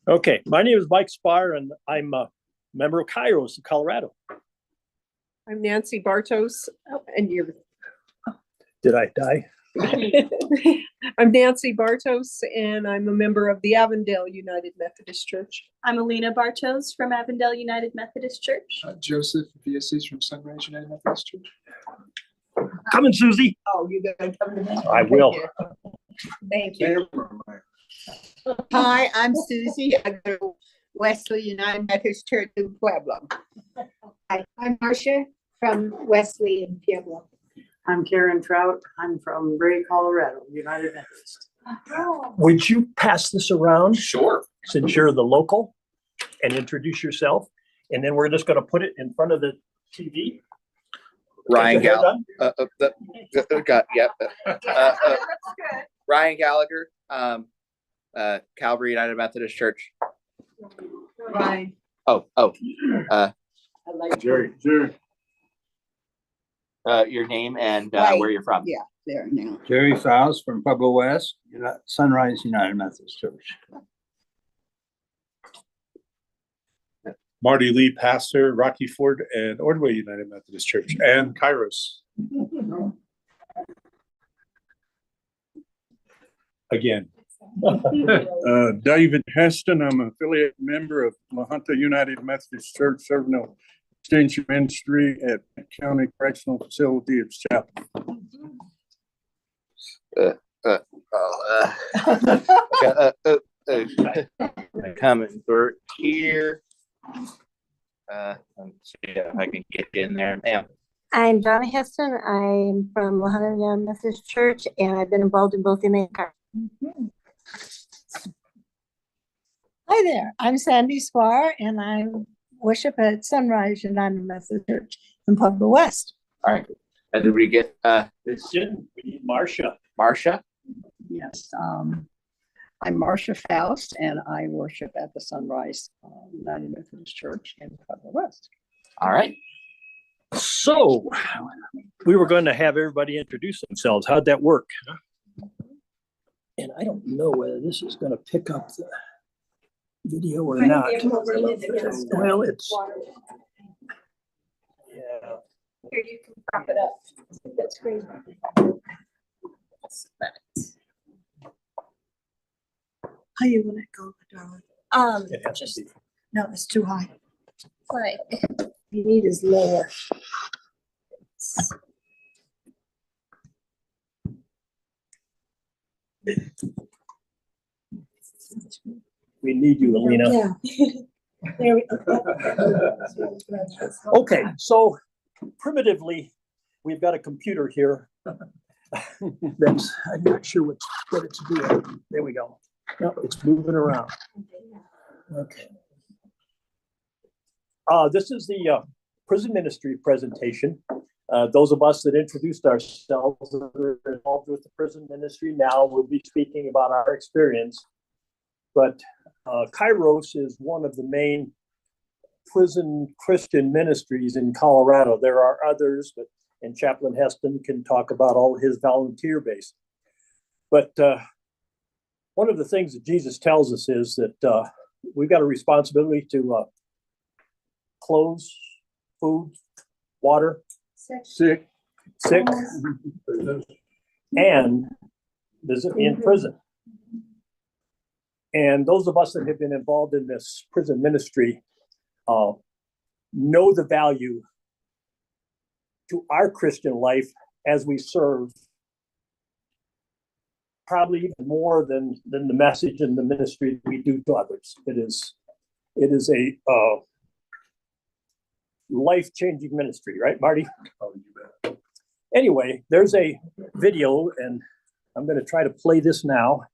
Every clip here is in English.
Okay, my name is Mike Spar, and I'm a member of Kairos in Colorado. I'm Nancy Bartos, and you're. Did I die? I'm Nancy Bartos, and I'm a member of the Avondale United Methodist Church. I'm Alina Bartos from Avondale United Methodist Church. Joseph VSC from Sunrise United Methodist Church. Coming, Susie. Oh, you gonna come to me? I will. Thank you. Hi, I'm Susie. I go to Wesley United Methodist Church in Pueblo. Hi, I'm Marcia from Wesley in Pueblo. I'm Karen Trout. I'm from Bray, Colorado, United Methodist. Would you pass this around? Sure. Since you're the local, and introduce yourself, and then we're just going to put it in front of the TV. Ryan Gallagher. Ryan Gallagher, Calvary United Methodist Church. Ryan. I like Jerry. your name and Right. where you're from. Yeah, there now. Jerry Fowles from Pueblo West, Sunrise United Methodist Church. Marty Lee, pastor, Rocky Ford, and Ordway United Methodist Church, and Kairos. Again. David Heston, I'm an affiliate member of La Junta United Methodist Church, serving the extension ministry at County Correctional Facility of Chapel. Coming through here. Let's see if I can get in there. Ma'am. I'm Donna Heston. I'm from La Junta United Methodist Church, and I've been involved in both MA and CAR. Hi there, I'm Sandy Spar, and I worship at Sunrise United Methodist Church in Pueblo West. All right. And did we get This in, we need Marcia. Marcia? Yes, I'm Marcia Faust, and I worship at the Sunrise United Methodist Church in Pueblo West. All right. So, we were going to have everybody introduce themselves. How'd that work? And I don't know whether this is going to pick up the video or not. Well, it's. Yeah. Here, you can prop it up. That's great. How you want it go, darling? It has to Just be. No, it's too high. like, You need is lower. We need you, Alina. Yeah. There we go. Okay, so primitively, we've got a computer here. That's, I'm not sure what it's doing. There we go. Yep, it's moving around. Okay. This is the prison ministry presentation. Those of us that introduced ourselves that are involved with the prison ministry now will be speaking about our experience. But Kairos is one of the main prison Christian ministries in Colorado. There are others, and Chaplain Heston can talk about all his volunteer base. But one of the things that Jesus tells us is that we've got a responsibility to clothes, food, water, sick, and visit in prison. And those of us that have been involved in this prison ministry know the value to our Christian life as we serve, probably even more than the message and the ministry that we do to others. It is a life-changing ministry, right, Marty? Oh, you bet. Anyway, there's a video, and I'm going to try to play this now.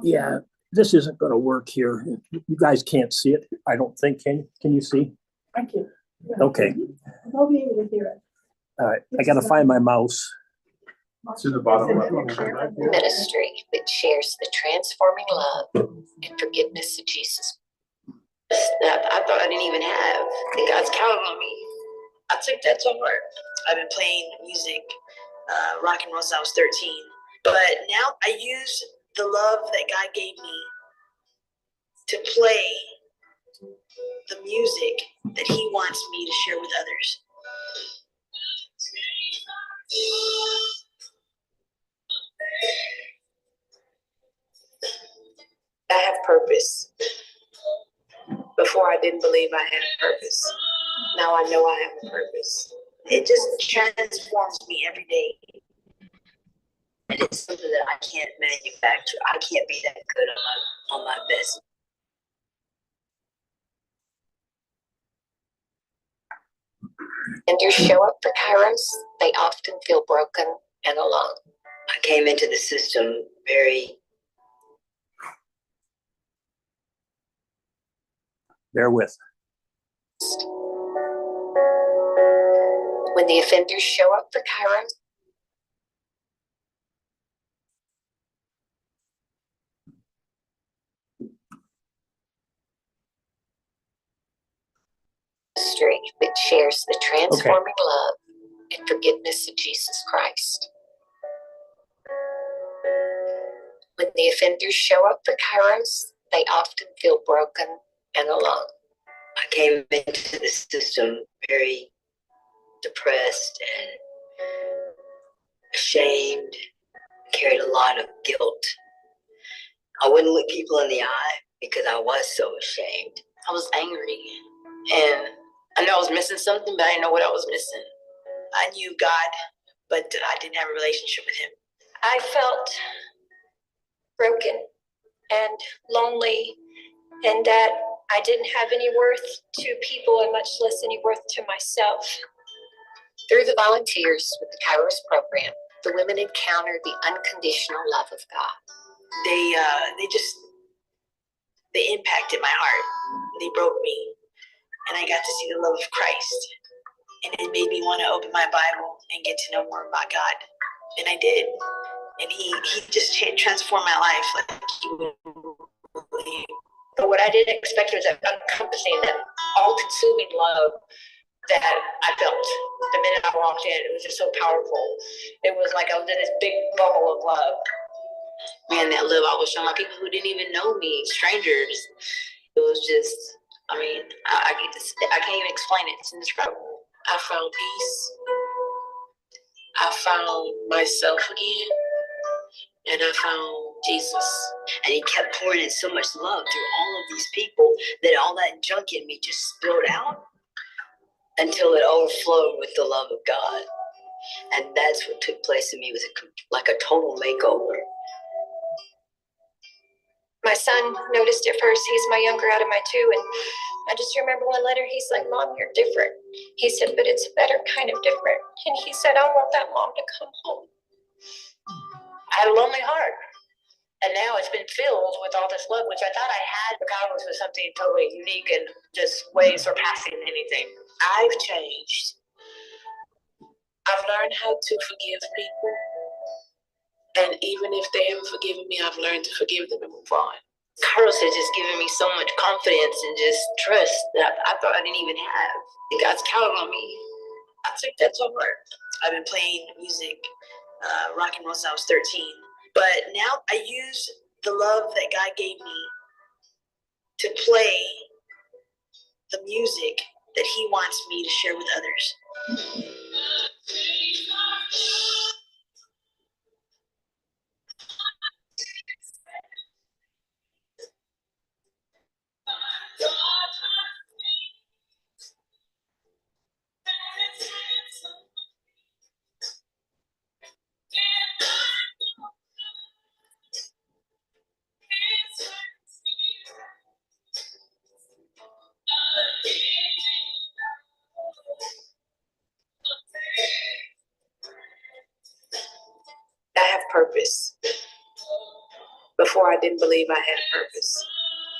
Yeah, this isn't going to work here. You guys can't see it, I don't think. Can you see? I can. Okay. I'll be able to hear it. All right, I got to find my mouse. It's in the bottom left. Ministry that shares the transforming love and forgiveness of Jesus. I thought I didn't even have, and God's counting on me. I took that to heart. I've been playing music, rock and roll since I was 13. But now I use the love that God gave me to play the music that He wants me to share with others. I have purpose. Before I didn't believe I had purpose. Now I know I have a purpose. It just transforms me every day. And it's something that I can't manufacture. I can't be that good on my best. And you show up for Kairos, they often feel broken and alone. I came into the system very Bear with. when the offenders show up for Kairos, ministry that shares the transforming love and forgiveness of Jesus Christ. When the offenders show up for Kairos, they often feel broken and alone. I came into the system very depressed and ashamed, carried a lot of guilt. I wouldn't look people in the eye because I was so ashamed. I was angry and I know I was missing something, but I didn't know what I was missing. I knew God, but I didn't have a relationship with Him. I felt broken and lonely, and that I didn't have any worth to people and much less any worth to myself. Through the volunteers with the Kairos program, the women encountered the unconditional love of God. They impacted my heart. They broke me, and I got to see the love of Christ. And it made me want to open my Bible and get to know more about God. And I did. And he just transformed my life like he would believe. But what I didn't expect was that encompassing, that all-consuming love that I felt the minute I walked in. It was just so powerful. It was like I was in this big bubble of love. Man, that love I was showing my people who didn't even know me, strangers. It was just, I mean, I can't even explain it. It's indescribable. I found peace. I found myself again. And I found Jesus. And He kept pouring in so much love through all of these people that all that junk in me just spilled out until it overflowed with the love of God. And that's what took place in me, was like a total makeover. My son noticed it first. He's my younger out of my two. And I just remember one letter, he's like, "Mom, you're different." He said, "But it's a better kind of different." And he said, "I want that mom to come home." I had a lonely heart. And now it's been filled with all this love, which I thought I had. But God was something totally unique and just way surpassing anything. I've changed. I've learned how to forgive people. And even if they haven't forgiven me, I've learned to forgive them and move on. Carlos has just given me so much confidence and just trust that I thought I didn't even have. God's counting on me. I took that to heart. I've been playing music, rock and roll since I was 13. But now I use the love that God gave me to play the music that He wants me to share with others. I have purpose. Before I didn't believe I had purpose.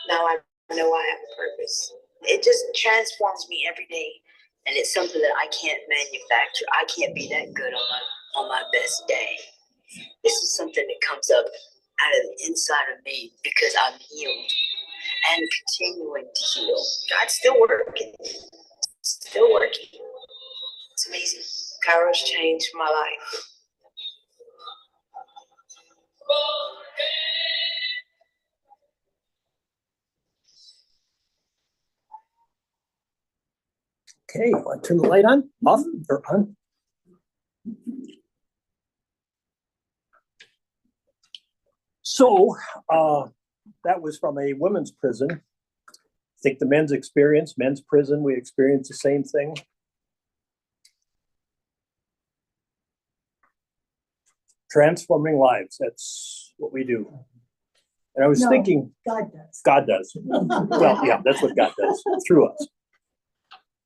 Now I know I have a purpose. It just transforms me every day. And it's something that I can't manufacture. I can't be that good on my best day. This is something that comes up out of the inside of me because I'm healed and continuing to heal. God's still working. Still working. It's amazing. Kairos changed my life. Okay, want to turn the light on, off, or on? So, that was from a women's prison. I think the men's prison, we experienced the same thing. Transforming lives, that's what we do. And I was thinking, God does. God does. Well, yeah, that's what God does through us.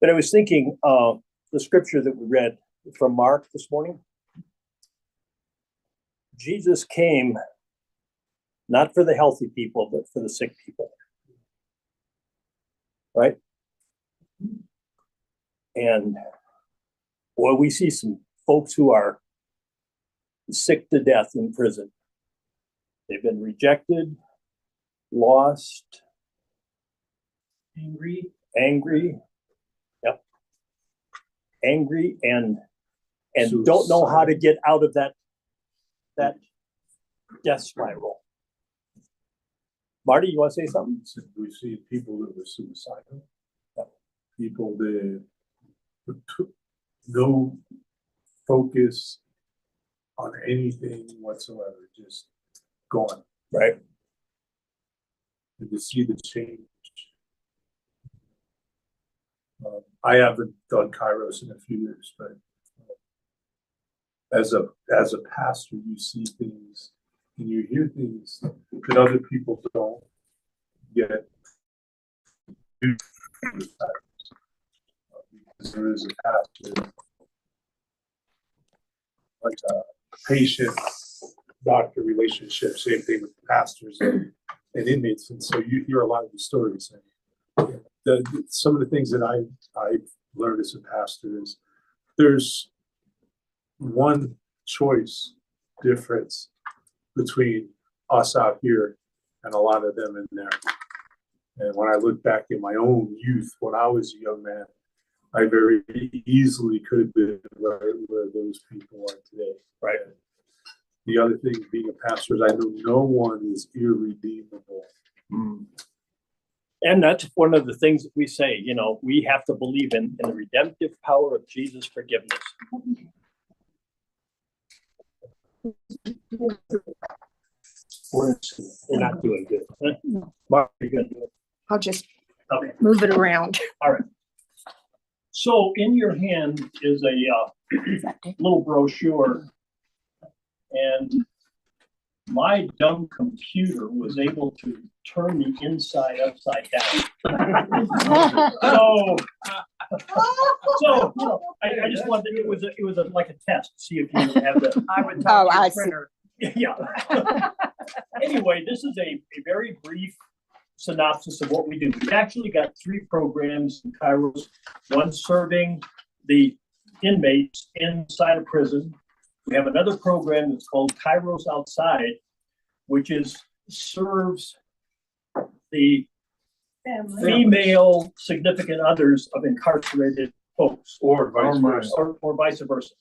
But I was thinking the scripture that we read from Mark this morning. Jesus came not for the healthy people, but for the sick people. Right? And boy, we see some folks who are sick to death in prison. They've been rejected, lost, angry, yep, angry, and don't know how to get out of that death spiral. Marty, you want to say something? We see people that were suicidal, people that took no focus on anything whatsoever, just gone. Right. And to see the change. I haven't done Kairos in a few years, but as a pastor, you see things and you hear things that other people don't get. Because there is a pastor, like a patient-doctor relationship, same thing with pastors and inmates, and so you hear a lot of the stories. And some of the things that I've learned as a pastor is there's one choice difference between us out here and a lot of them in there. And when I look back in my own youth, when I was a young man, I very easily could have been right where those people are today. Right. The other thing, being a pastor, is I know no one is irredeemable. And that's one of the things that we say, we have to believe in the redemptive power of Jesus' forgiveness. We're not doing good. Huh? Mark, you're going to do it. I'll just Okay. move it around. All right. So in your hand is a little brochure, and my dumb computer was able to turn the inside upside down. So I just wanted it was like a test to see if you have the. I would talk to I your see. printer. Yeah. Anyway, this is a very brief synopsis of what we do. We've actually got 3 programs in Kairos, one serving the inmates inside a prison. We have another program that's called Kairos Outside, which serves the female significant others of incarcerated folks, Or vice versa. or vice versa.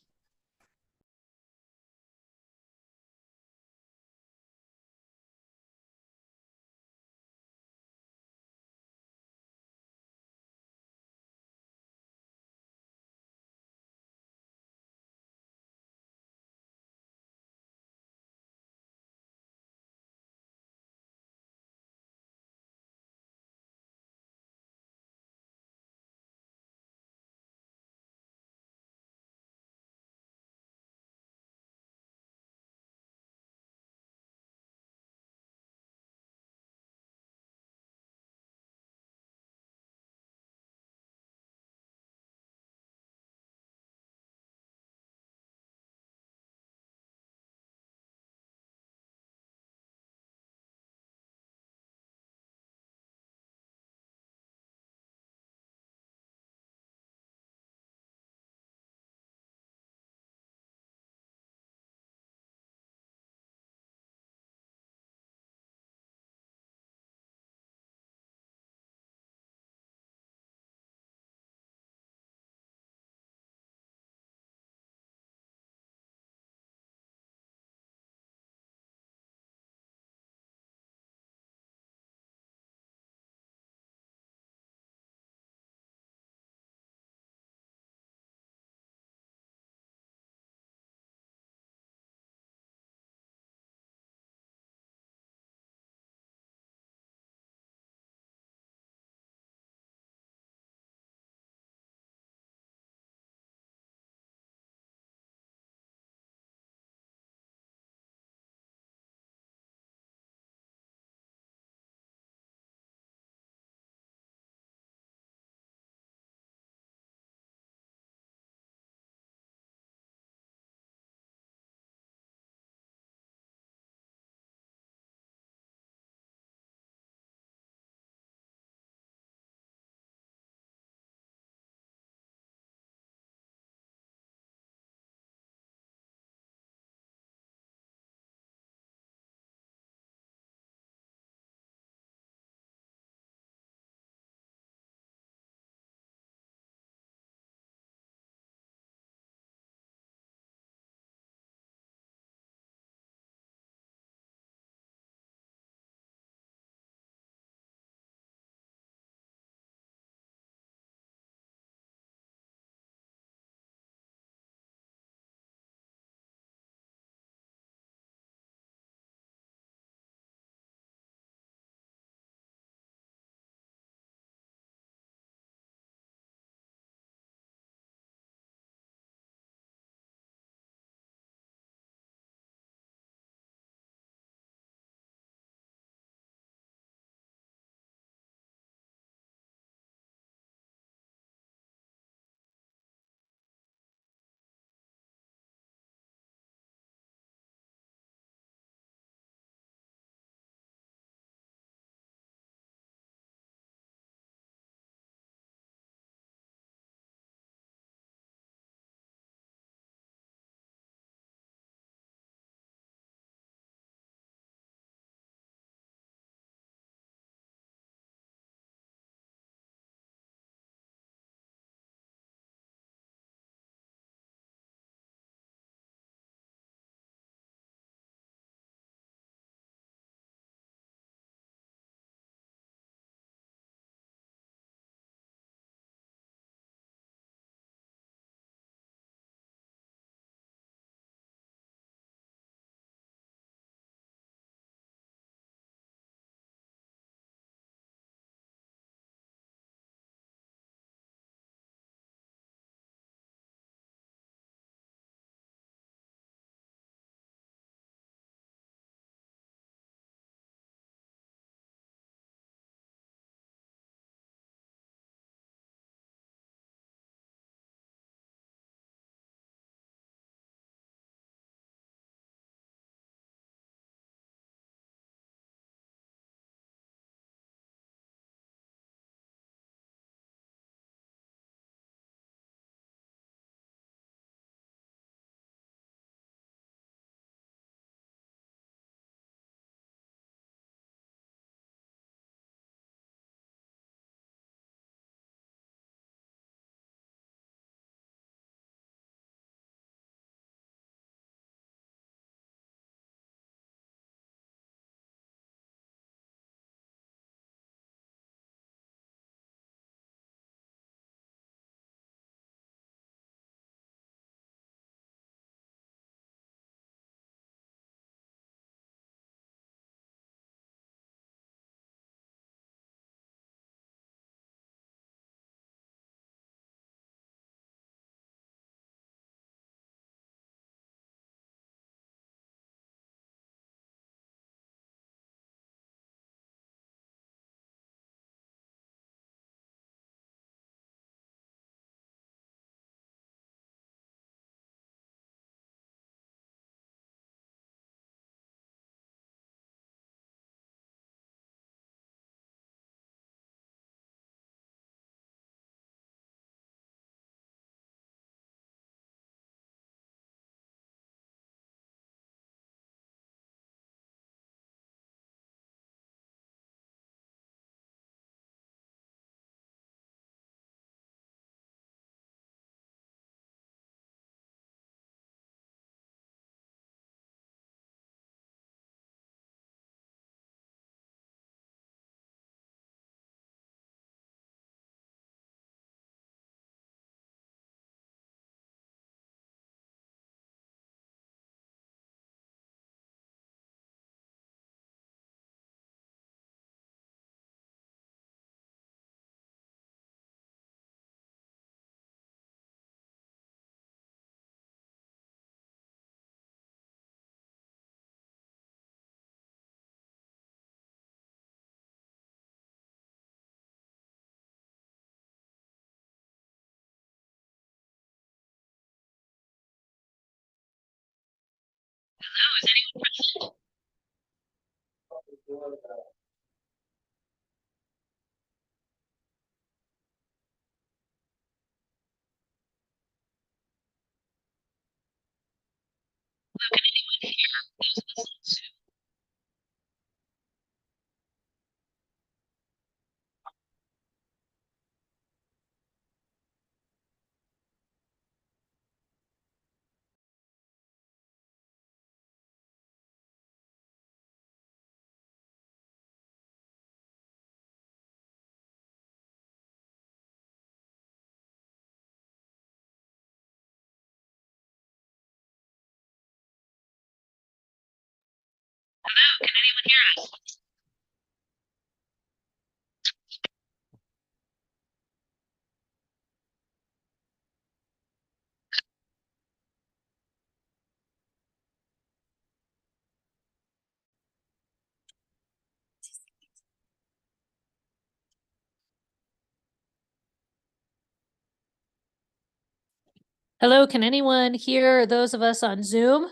Hello, can anyone hear those of us on Zoom?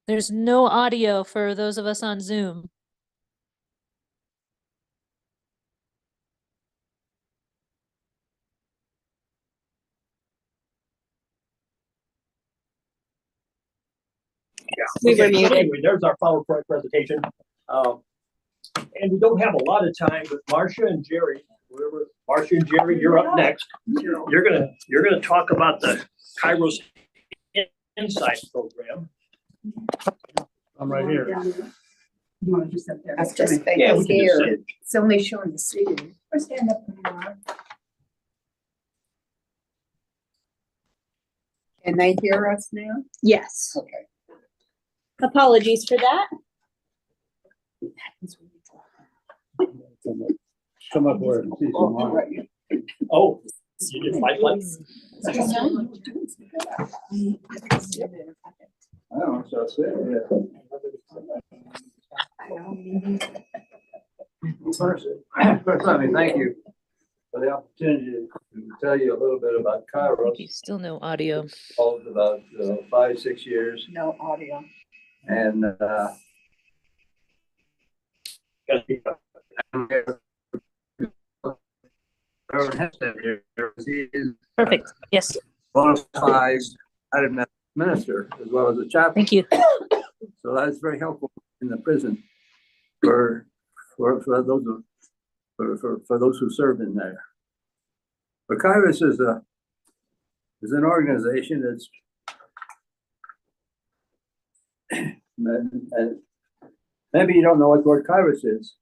There's no audio for those of us on Zoom. We were muted. Anyway, there's our PowerPoint presentation. And we don't have a lot of time, but Marcia and Jerry, Marcia and Jerry, you're up next. You're gonna talk about the Kairos Insight program. I'm right here. You want to just sit there? That's just Yeah, we can just sit. It's only showing the seating. Or stand up when you want. Can they hear us now? Yes. Okay. Apologies for that. Come up where and see some more. Oh, you did my plan? I don't know, so I said, First, let me thank you for the opportunity to tell you a little bit about Kairos. Still no audio. Followed about 5-6 years, No audio. and Perfect. Yes. qualified minister as well as a chaplain. Thank you. So that's very helpful in the prison for those who serve in there. But Kairos is an organization that's and maybe you don't know what word Kairos is.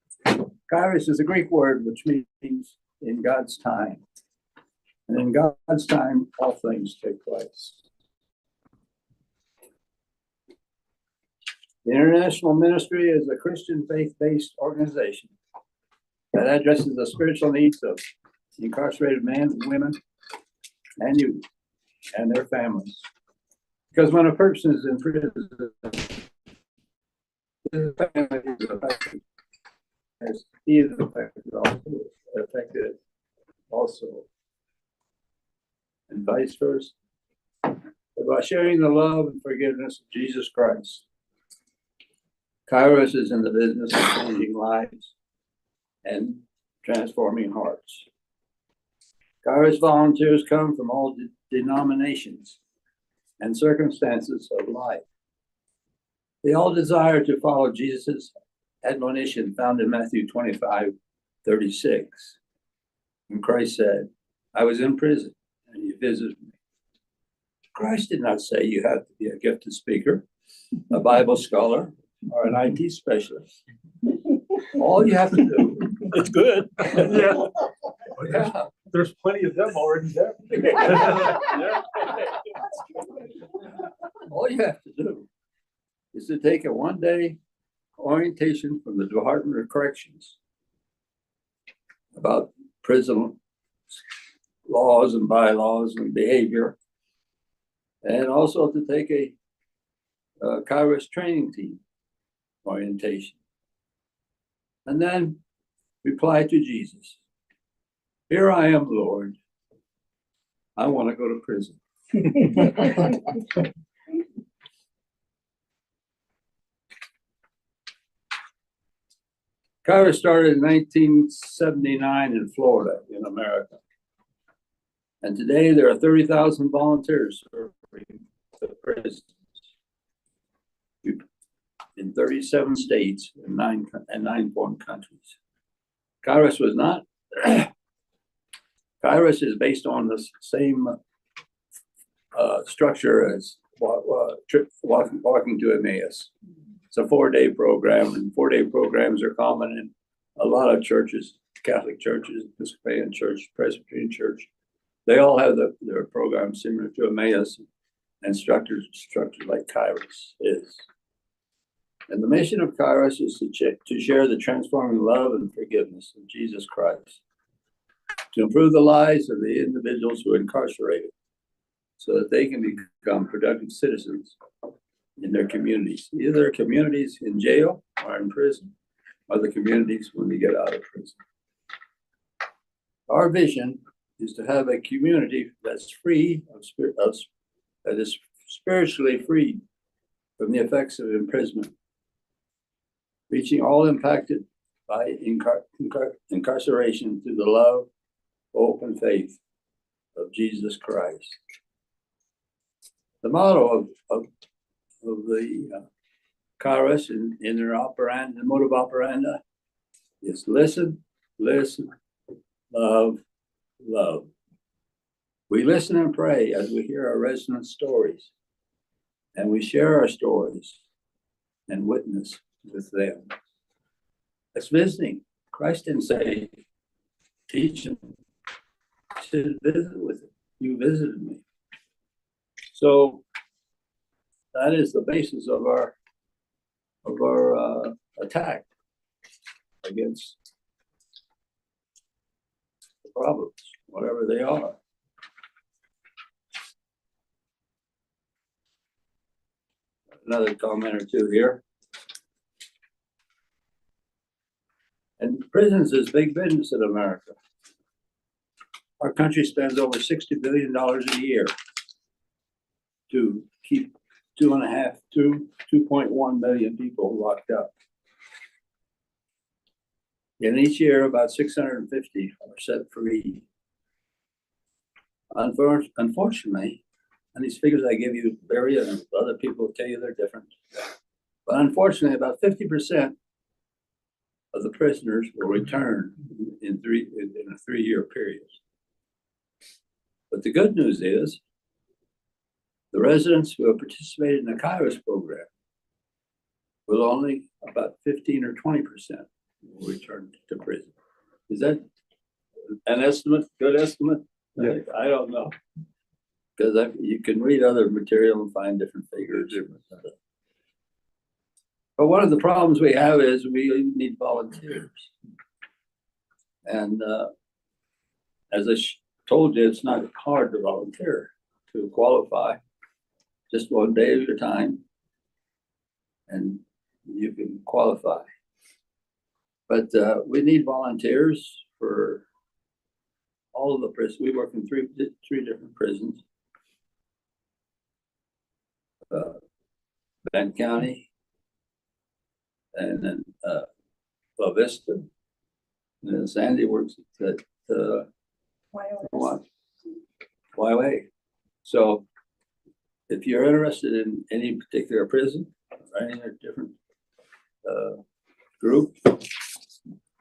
Kairos is a Greek word which means in God's time. And in God's time, all things take place. The International Ministry is a Christian faith-based organization that addresses the spiritual needs of incarcerated men, women, and youth, and their families. Because when a person is in prison, his family is affected, as he is affected also, and vice versa. By sharing the love and forgiveness of Jesus Christ, Kairos is in the business of changing lives and transforming hearts. Kairos volunteers come from all denominations and circumstances of life. They all desire to follow Jesus' admonition found in Matthew 25:36. When Christ said, I was in prison and you visited me. Christ did not say you have to be a gifted speaker, a Bible scholar, or an IT specialist. All you have to do. It's good. Yeah. Yeah. There's plenty of them already there. All you have to do is to take a one-day orientation from the Department of Corrections about prison laws and bylaws and behavior, and also to take a Kairos training team orientation, and then reply to Jesus. Here I am, Lord. I want to go to prison. Kairos started in 1979 in Florida, in America. And today there are 30,000 volunteers serving the prisons in 37 states and nine foreign countries. Kairos was not. Kairos is based on the same structure as walking to Emmaus. It's a 4-day program, and 4-day programs are common in a lot of churches, Catholic churches, Episcopalian Church, Presbyterian Church. They all have their programs similar to Emmaus and structured like Kairos is. And the mission of Kairos is to share the transforming love and forgiveness of Jesus Christ, to improve the lives of the individuals who are incarcerated so that they can become productive citizens in their communities, either communities in jail or in prison, or the communities when they get out of prison. Our vision is to have a community that's free that is spiritually free from the effects of imprisonment, reaching all impacted by incarceration through the love, hope, and faith of Jesus Christ. The motto of the Kairos in their operandi, the motive operandi, is listen, listen, love, love. We listen and pray as we hear our residents' stories, and we share our stories and witness with them. It's visiting. Christ didn't say, teach them. He said, visit with them. You visited me. So that is the basis of our attack against the problems, whatever they are. Another comment or two here. And prisons is big business in America. Our country spends over $60 billion a year to keep 2.1 million people locked up. And each year, about 650 are set free. Unfortunately, and these figures I give you, Barry, and other people will tell you they're different. But unfortunately, about 50% of the prisoners will return in a 3-year period. But the good news is, the residents who have participated in the Kairos program will only about 15 or 20% will return to prison. Is that an estimate? Good estimate? Yeah. I don't know. Because you can read other material and find different figures. But one of the problems we have is we need volunteers. And as I told you, it's not hard to volunteer, to qualify. Just 1 day at a time, and you can qualify. But we need volunteers for all of the prisons. We work in three different prisons. Benton County, and then La Vista, and then Sandy works at YOA. So if you're interested in any particular prison or any different group,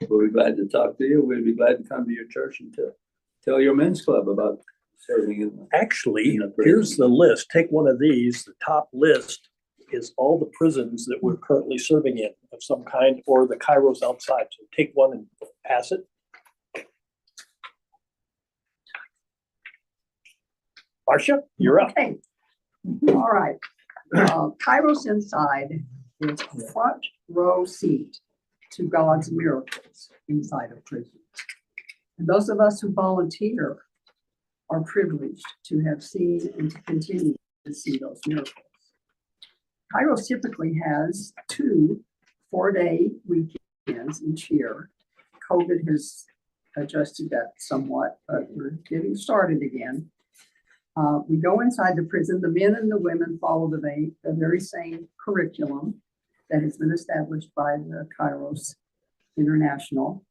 we'll be glad to talk to you. We'll be glad to come to your church and to tell your men's club about serving in. Actually, here's the list. Take one of these. The top list is all the prisons that we're currently serving in of some kind, or the Kairos outside. So take one and pass it. Marcia, you're up. Okay. All right. Kairos Inside is a front row seat to God's miracles inside of prisons. And those of us who volunteer are privileged to have seen and to continue to see those miracles. Kairos typically has 2 4-day weekends each year. COVID has adjusted that somewhat, but we're getting started again. We go inside the prison. The men and the women follow the very same curriculum that has been established by the Kairos International.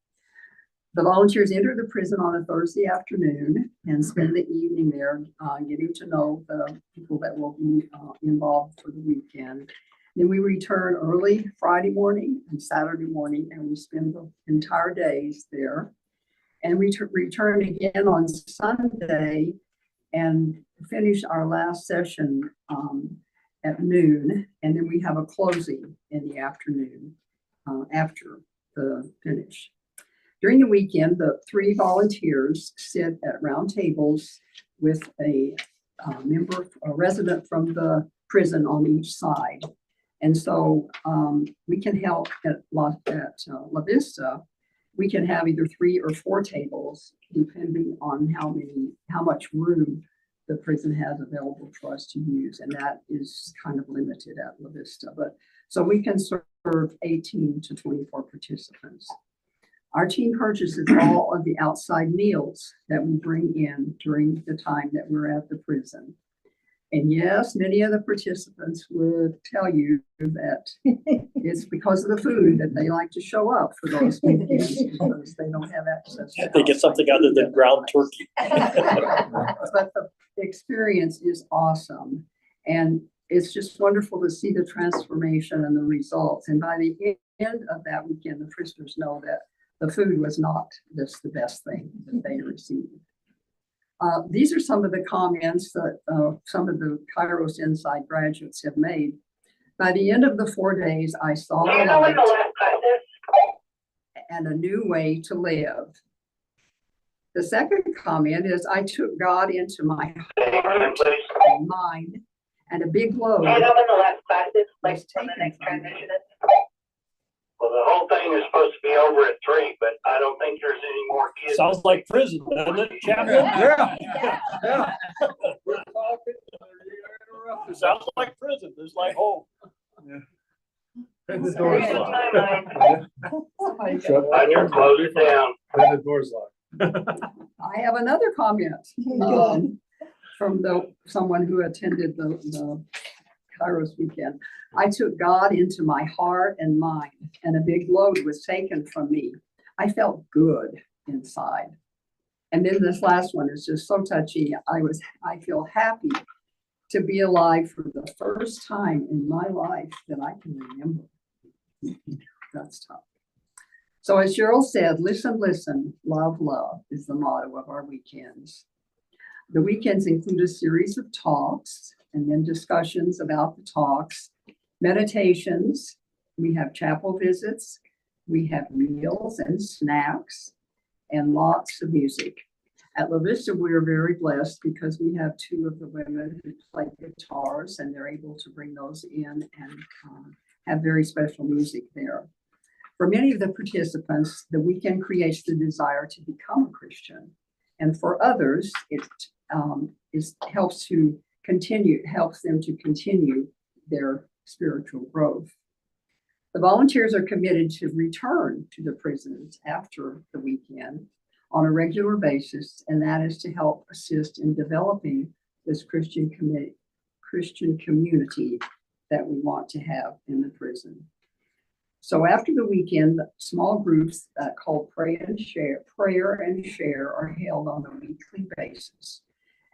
The volunteers enter the prison on a Thursday afternoon and spend the evening there getting to know the people that will be involved for the weekend. Then we return early Friday morning and Saturday morning, and we spend the entire days there. And we return again on Sunday and finish our last session at noon. And then we have a closing in the afternoon after the finish. During the weekend, the 3 volunteers sit at round tables with a resident from the prison on each side. And so we can help at La Vista. We can have either 3 or 4 tables, depending on how much room the prison has available for us to use. And that is kind of limited at La Vista. But so we can serve 18 to 24 participants. Our team purchases all of the outside meals that we bring in during the time that we're at the prison. And yes, many of the participants would tell you that it's because of the food that they like to show up for those weekends because they don't have access to They get something other than ground turkey. But the experience is awesome. And it's just wonderful to see the transformation and the results. And by the end of that weekend, the prisoners know that the food was not just the best thing that they received. These are some of the comments that some of the Kairos Inside graduates have made. By the end of the 4 days, I saw the light and a new way to live. The second comment is, I took God into my heart and mind, and a big load was taken from me. Well, the whole thing is supposed to be over at 3, but I don't think there's any more kids. Sounds like prison, doesn't it, Chaplain? Yeah. We're talking, you're interrupted. Sounds like prison. There's like home. Yeah. And the door's locked. I just close it down. And the door's locked. I have another comment from someone who attended the Kairos weekend. I took God into my heart and mind, and a big load was taken from me. I felt good inside. And then this last one is just so touchy. I feel happy to be alive for the first time in my life that I can remember. That's tough. So as Cheryl said, listen, listen, love, love is the motto of our weekends. The weekends include a series of talks and then discussions about the talks, meditations. We have chapel visits. We have meals and snacks and lots of music. At La Vista, we are very blessed because we have 2 of the women who play guitars, and they're able to bring those in and have very special music there. For many of the participants, the weekend creates the desire to become a Christian. And for others, it helps them to continue their spiritual growth. The volunteers are committed to return to the prisons after the weekend on a regular basis, and that is to help assist in developing this Christian community that we want to have in the prison. So after the weekend, small groups called prayer and share are held on a weekly basis.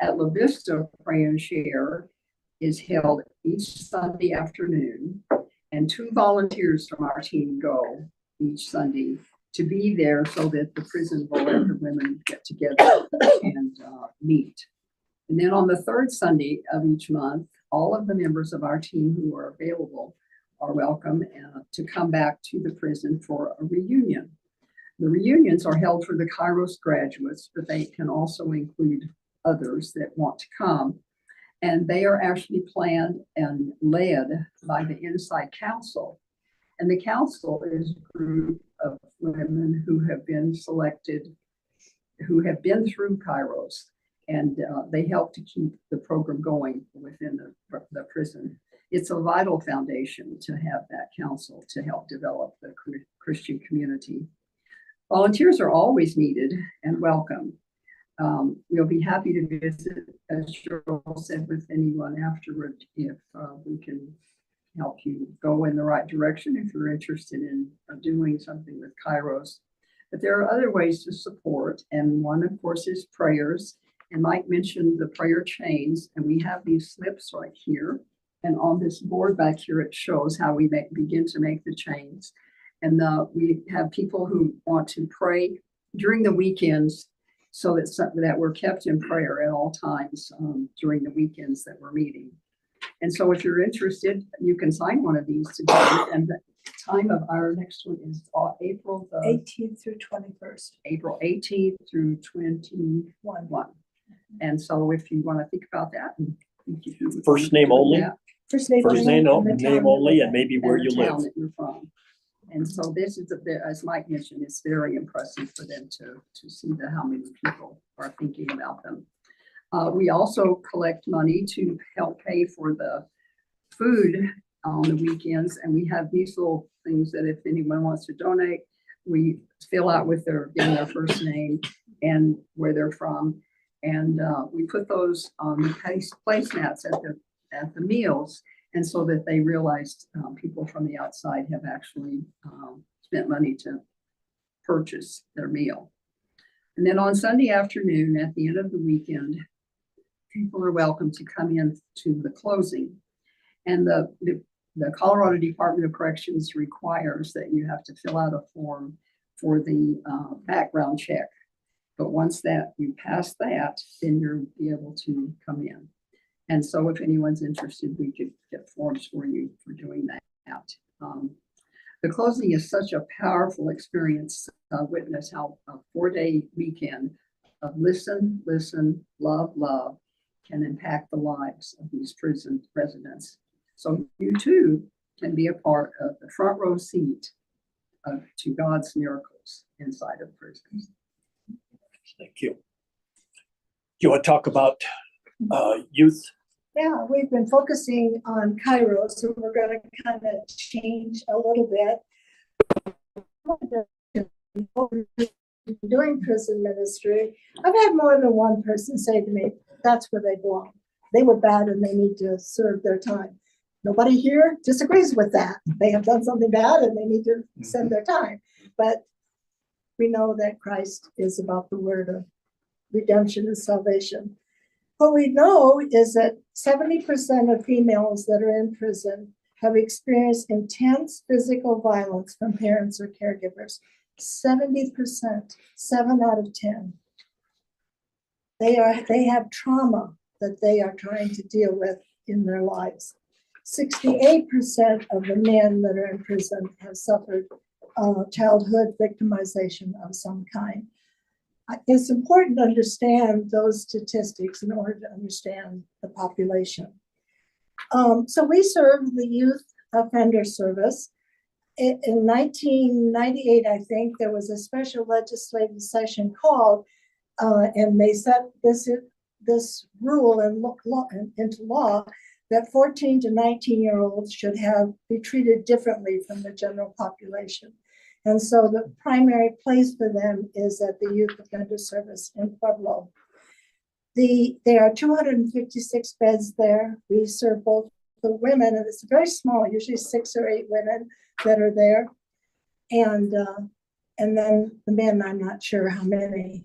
At La Vista, Pray and Share is held each Sunday afternoon, and 2 volunteers from our team go each Sunday to be there so that the prison will let the women get together and meet. And then on the 3rd Sunday of each month, all of the members of our team who are available are welcome to come back to the prison for a reunion. The reunions are held for the Kairos graduates, but they can also include others that want to come. And they are actually planned and led by the Inside Council. And the council is a group of women who have been selected, who have been through Kairos, and they help to keep the program going within the prison. It's a vital foundation to have that council to help develop the Christian community. Volunteers are always needed and welcome. We'll be happy to visit, as Cheryl said, with anyone afterward if we can help you go in the right direction if you're interested in doing something with Kairos. But there are other ways to support, and one, of course, is prayers. And Mike mentioned the prayer chains, and we have these slips right here. And on this board back here, it shows how we begin to make the chains. And we have people who want to pray during the weekends, so that we're kept in prayer at all times during the weekends that we're meeting. And so if you're interested, you can sign one of these today. And the time of our next one is April 18th through 21st. April 18th through 21. And so if you want to think about that. First name only? First name Name only, and and maybe where you live. That you're from. And so this is, as Mike mentioned, it's very impressive for them to see how many people are thinking about them. We also collect money to help pay for the food on the weekends. And we have these little things that if anyone wants to donate, we fill out with their first name and where they're from. And we put those on the placemats at the meals. And so that they realized people from the outside have actually spent money to purchase their meal. And then on Sunday afternoon, at the end of the weekend, people are welcome to come in to the closing. And the Colorado Department of Corrections requires that you have to fill out a form for the background check. But once that you pass that, then you'll be able to come in. And so if anyone's interested, we could get forms for you for doing that. The closing is such a powerful experience. Witness how a 4-day weekend of listen, love, love can impact the lives of these prison residents. So you too can be a part of the front row seat to God's miracles inside of prisons. Thank you. You want to talk about youth? Yeah, we've been focusing on Kairos, so we're going to kind of change a little bit. Doing prison ministry, I've had more than one person say to me, that's where they belong. They were bad and they need to serve their time. Nobody here disagrees with that. They have done something bad and they need to send their time. But we know that Christ is about the word of redemption and salvation. What we know is that 70% of females that are in prison have experienced intense physical violence from parents or caregivers. 70%, 7 out of 10. They have trauma that they are trying to deal with in their lives. 68% of the men that are in prison have suffered childhood victimization of some kind. It's important to understand those statistics in order to understand the population. So we serve the Youth Offender Service. In 1998, I think, there was a special legislative session called, and they set this rule into law that 14 to 19-year-olds should be treated differently from the general population. And so the primary place for them is at the Youth Offender Service in Pueblo. There are 256 beds there. We serve both the women, and it's very small, usually 6 or 8 women that are there. And then the men, I'm not sure how many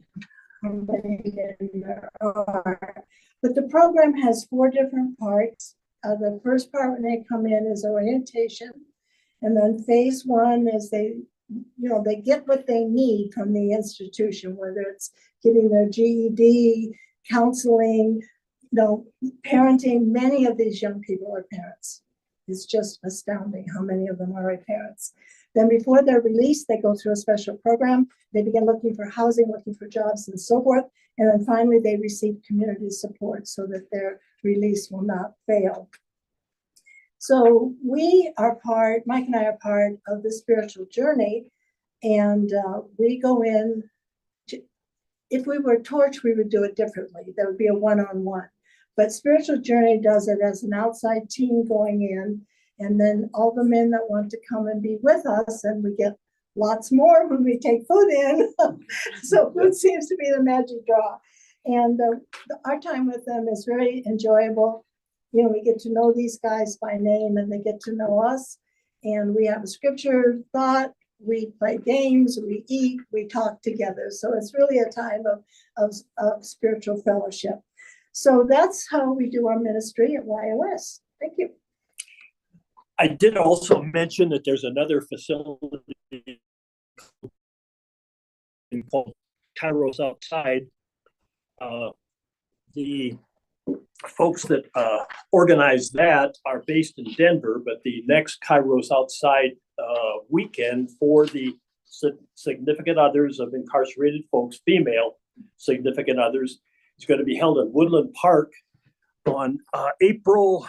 there are. But the program has 4 different parts. The first part when they come in is orientation. And then phase 1 is they get what they need from the institution, whether it's getting their GED, counseling, parenting. Many of these young people are parents. It's just astounding how many of them are parents. Then before they're released, they go through a special program. They begin looking for housing, looking for jobs and so forth. And then finally they receive community support so that their release will not fail. So Mike and I are part of the spiritual journey, and we go in. If we were Torch, we would do it differently. There would be a one-on-one. But spiritual journey does it as an outside team going in, and then all the men that want to come and be with us, and we get lots more when we take food in. So food seems to be the magic draw. And our time with them is very enjoyable. We get to know these guys by name and they get to know us. And we have a scripture thought we play games, we eat, we talk together. So it's really a time of spiritual fellowship. So that's how we do our ministry at YOS. Thank you. I did also mention that there's another facility called Kairos Outside. The folks that organize that are based in Denver, but the next Kairos Outside weekend for the significant others of incarcerated folks, female significant others, is going to be held at Woodland Park on April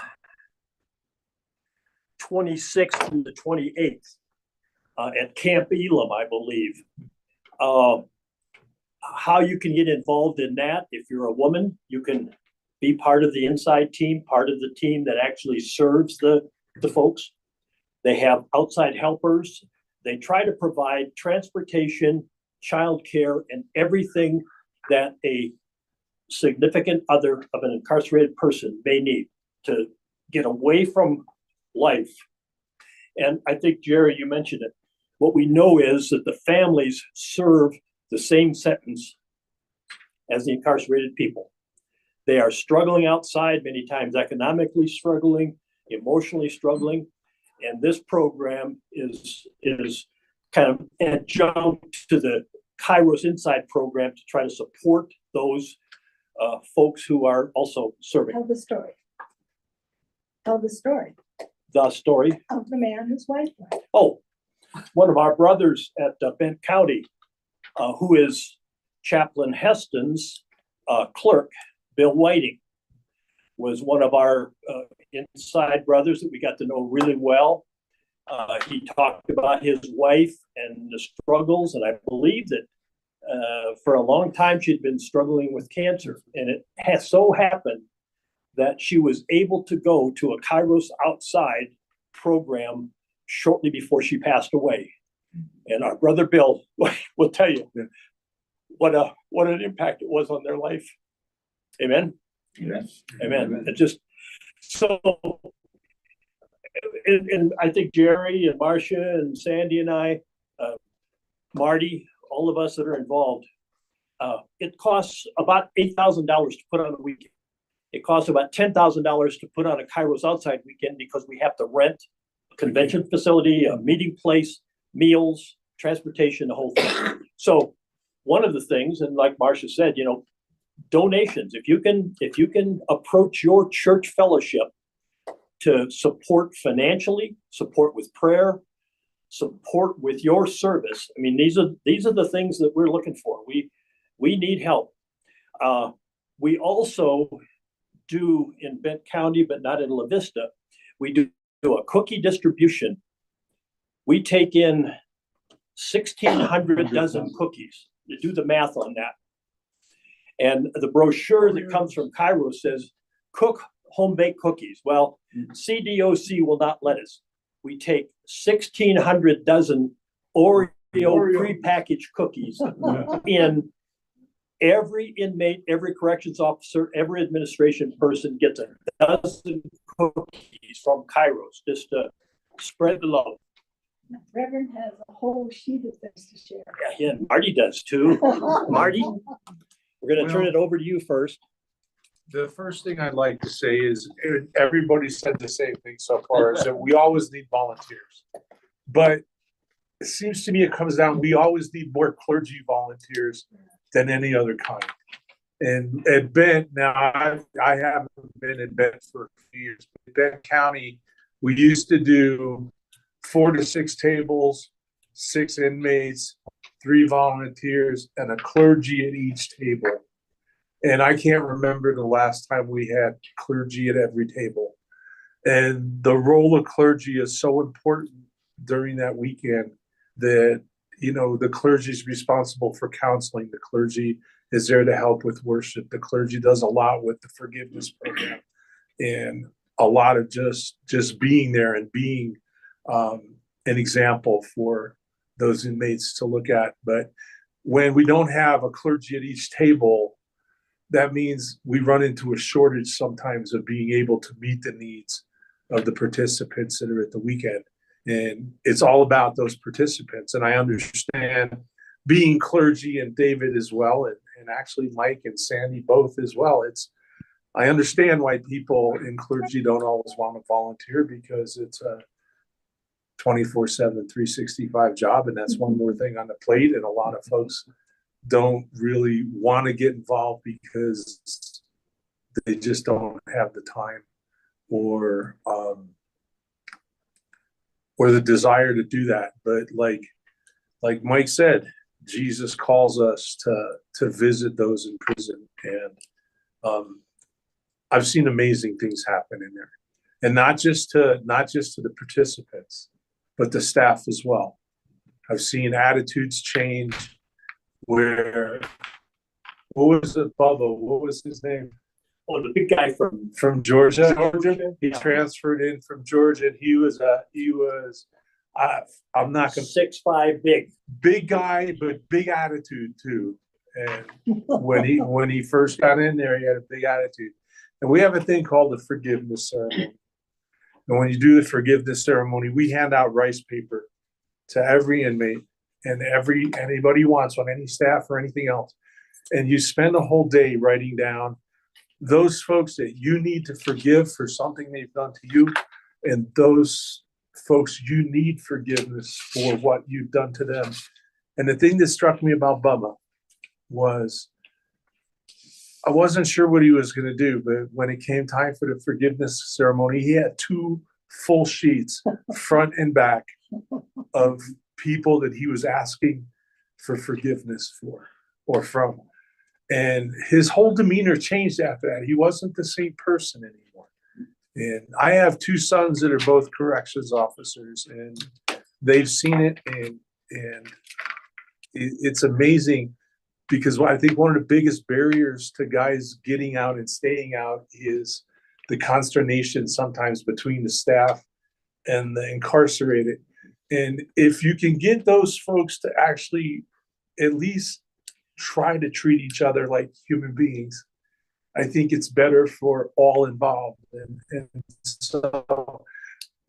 26th through the 28th at Camp Elam, I believe. How you can get involved in that, if you're a woman, you can be part of the inside team, part of the team that actually serves the folks. They have outside helpers. They try to provide transportation, childcare, and everything that a significant other of an incarcerated person may need to get away from life. And I think, Jerry, you mentioned it. What we know is that the families serve the same sentence as the incarcerated people. They are struggling outside, many times economically struggling, emotionally struggling. And this program is kind of adjunct to the Kairos Inside program to try to support those folks who are also serving. Tell the story. Tell the story The story. of the man whose wife died. Oh, one of our brothers at Bent County, who is Chaplain Heston's clerk, Bill Whiting, was one of our inside brothers that we got to know really well. He talked about his wife and the struggles, and I believe that for a long time she'd been struggling with cancer, and it has so happened that she was able to go to a Kairos Outside program shortly before she passed away. And our brother Bill will tell you what an impact it was on their life. Amen. Yes. Amen. It just so, and I think Jerry and Marcia and Sandy and I, Marty, all of us that are involved, it costs about $8,000 to put on a weekend. It costs about $10,000 to put on a Kairos Outside weekend because we have to rent a convention facility, a meeting place, meals, transportation, the whole thing. So one of the things, and like Marcia said, donations. If you can approach your church fellowship to support financially, support with prayer, support with your service. I mean, these are the things that we're looking for. We need help. We also do in Bent County, but not in La Vista. We do a cookie distribution. We take in 1,600 dozen cookies. You do the math on that. And the brochure that comes from Kairos says, cook home-baked cookies. Well, CDOC will not let us. We take 1,600 dozen Oreo prepackaged cookies in. Every inmate, every corrections officer, every administration person gets a dozen cookies from Kairos just to spread the love. Reverend has a whole sheet of this to share. Yeah, Marty does too. Marty, we're going to turn it over to you first. The first thing I'd like to say is everybody said the same thing so far, is that we always need volunteers. But it seems to me it comes down, we always need more clergy volunteers than any other kind. And at Bent, now I haven't been in Bent for a few years, but Bent County, we used to do 4 to 6 tables, 6 inmates, 3 volunteers, and a clergy at each table. And I can't remember the last time we had clergy at every table. And the role of clergy is so important during that weekend that, the clergy is responsible for counseling. The clergy is there to help with worship. The clergy does a lot with the forgiveness program and a lot of just being there and being an example for those inmates to look at. But when we don't have a clergy at each table, that means we run into a shortage sometimes of being able to meet the needs of the participants that are at the weekend. And it's all about those participants. And I understand being clergy and David as well, and actually Mike and Sandy both as well. I understand why people in clergy don't always want to volunteer, because it's a 24/7, 365 job. And that's one more thing on the plate. And a lot of folks don't really want to get involved because they just don't have the time or the desire to do that. But like Mike said, Jesus calls us to visit those in prison. And I've seen amazing things happen in there. And not just to the participants, but the staff as well. I've seen attitudes change where, what was it, Bubba? What was his name? Oh, the big guy From Georgia. He transferred in from Georgia, and he was I'm not gonna 6'5", big guy, but big attitude too. And when he first got in there, he had a big attitude. And we have a thing called the forgiveness ceremony. And when you do the forgiveness ceremony, we hand out rice paper to every inmate and anybody who wants one, any staff or anything else. And you spend a whole day writing down those folks that you need to forgive for something they've done to you, and those folks you need forgiveness for what you've done to them. And the thing that struck me about Bubba was, I wasn't sure what he was going to do, but when it came time for the forgiveness ceremony, he had 2 full sheets, front and back, of people that he was asking for forgiveness for or from. And his whole demeanor changed after that. He wasn't the same person anymore. And I have 2 sons that are both corrections officers, and they've seen it, and it's amazing. Because I think one of the biggest barriers to guys getting out and staying out is the consternation sometimes between the staff and the incarcerated. And if you can get those folks to actually at least try to treat each other like human beings, I think it's better for all involved. And so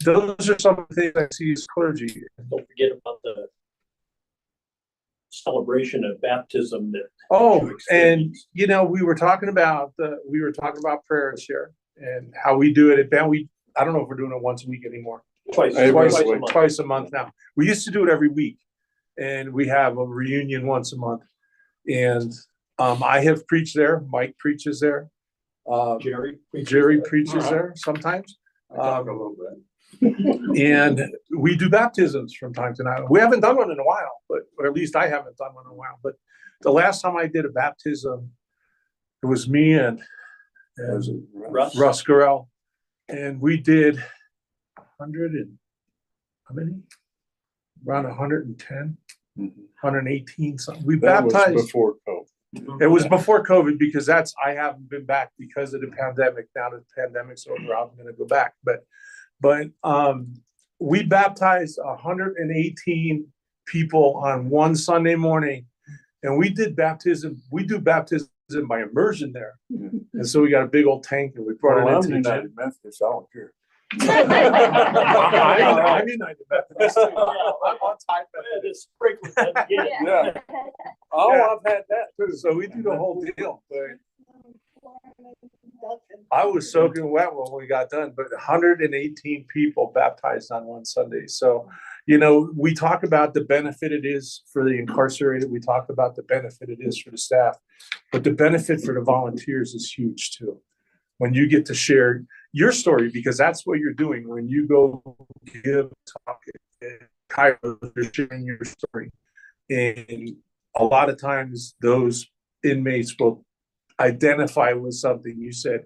those are some of the things I see as clergy. Don't forget about the celebration of baptism that. And we were talking about prayer and share and how we do it at Ben. I don't know if we're doing it once a week anymore. Twice a month now. We used to do it every week, and we have a reunion once a month. And I have preached there. Mike preaches there. Jerry preaches there sometimes. A little bit. And we do baptisms from time to time. We haven't done one in a while, or at least I haven't done one in a while. But the last time I did a baptism, it was me and Russ Gurrell, and we did 100 and how many? Around 110, 118 something. We baptized before COVID. It was before COVID, because I haven't been back because of the pandemic. Now that the pandemic's over, I'm going to go back. But we baptized 118 people on one Sunday morning, and we did baptism. We do baptism by immersion there, and so we got a big old tank, and we brought it into the United Methodist. I don't care. I'm United Methodist. I'm on time. Yeah. Oh, I've had that too. So we do the whole deal. I was soaking wet when we got done, but 118 people baptized on one Sunday. So, we talk about the benefit it is for the incarcerated. We talk about the benefit it is for the staff, but the benefit for the volunteers is huge too. When you get to share your story, because that's what you're doing when you go give talk at Cairo, you're sharing your story. And a lot of times those inmates will identify with something you said.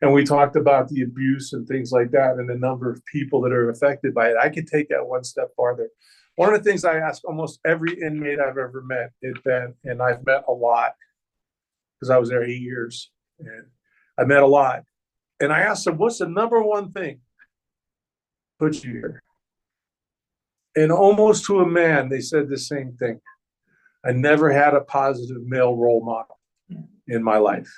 And we talked about the abuse and things like that, and the number of people that are affected by it. I could take that one step farther. One of the things I ask almost every inmate I've ever met, and I've met a lot because I was there 8 years, and I met a lot. And I asked them, what's the number one thing put you here? And almost to a man, they said the same thing. I never had a positive male role model in my life.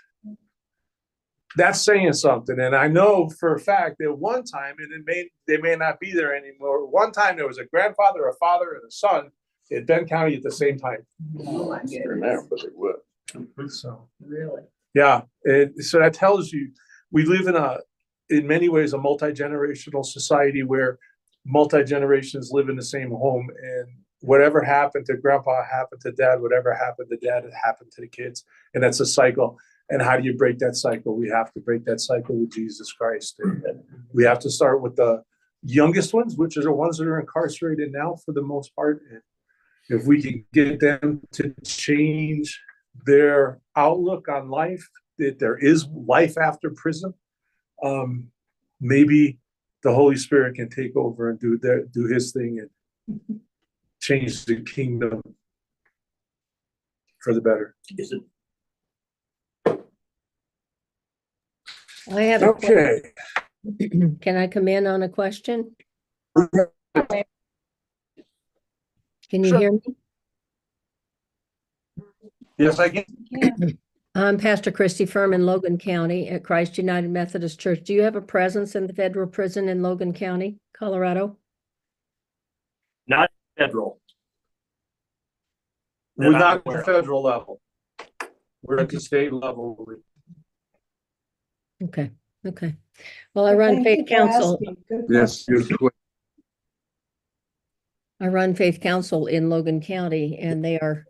that's saying something. And I know for a fact that one time, and they may not be there anymore. One time there was a grandfather, a father, and a son in Benton County at the same time. Oh, my goodness. Remember, they would. So Really? yeah, so that tells you we live in many ways, a multi-generational society where multi-generations live in the same home, and whatever happened to grandpa happened to dad, whatever happened to dad, it happened to the kids. And that's a cycle. And how do you break that cycle? We have to break that cycle with Jesus Christ. And we have to start with the youngest ones, which are the ones that are incarcerated now for the most part. And if we can get them to change their outlook on life, that there is life after prison, maybe the Holy Spirit can take over and do his thing and change the kingdom for the better. Is it? I have a Okay. Can I come in on a question? Can you Sure. hear me? Yes, I can. I'm Pastor Christy Furman, Logan County at Christ United Methodist Church. Do you have a presence in the federal prison in Logan County, Colorado? Not federal. We're not at the federal level. We're at the state level. Okay. Okay. Well, I run Thank Faith you for Council. asking. Good Yes. question. I run Faith Council in Logan County, and they are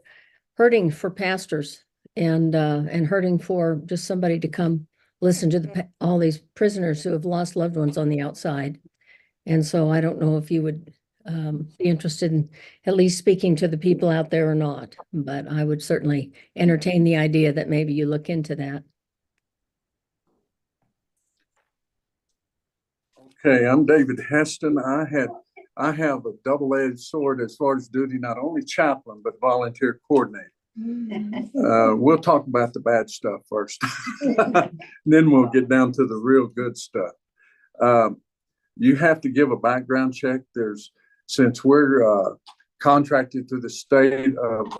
hurting for pastors and hurting for just somebody to come listen to all these prisoners who have lost loved ones on the outside. And so I don't know if you would be interested in at least speaking to the people out there or not, but I would certainly entertain the idea that maybe you look into that. Okay, I'm David Heston. I have a double-edged sword as far as duty, not only chaplain, but volunteer coordinator. We'll talk about the bad stuff first. Then we'll get down to the real good stuff. You have to give a background check. Since we're contracted to the state of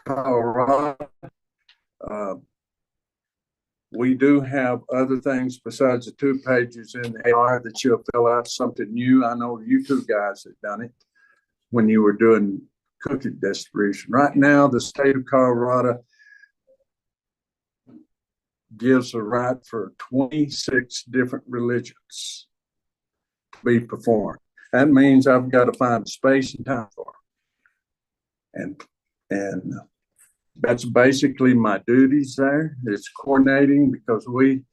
Colorado, we do have other things besides the 2 pages in the AR that you'll fill out, something new. I know you 2 guys have done it when you were doing cookie distribution. Right now, the state of Colorado gives a right for 26 different religions to be performed. That means I've got to find space and time for them. And that's basically my duties there. It's coordinating because we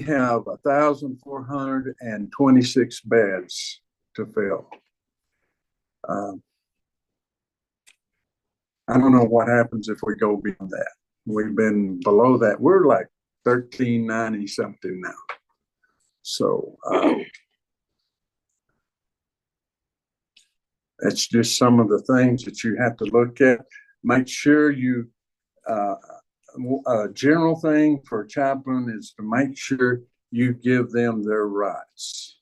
have 1,426 beds to fill. I don't know what happens if we go beyond that. We've been below that. We're like 1,390 something now. So that's just some of the things that you have to look at. Make sure you, a general thing for a chaplain is to make sure you give them their rights.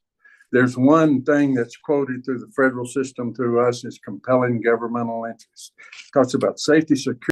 There's one thing that's quoted through the federal system through us is compelling governmental interest. It talks about safety, security,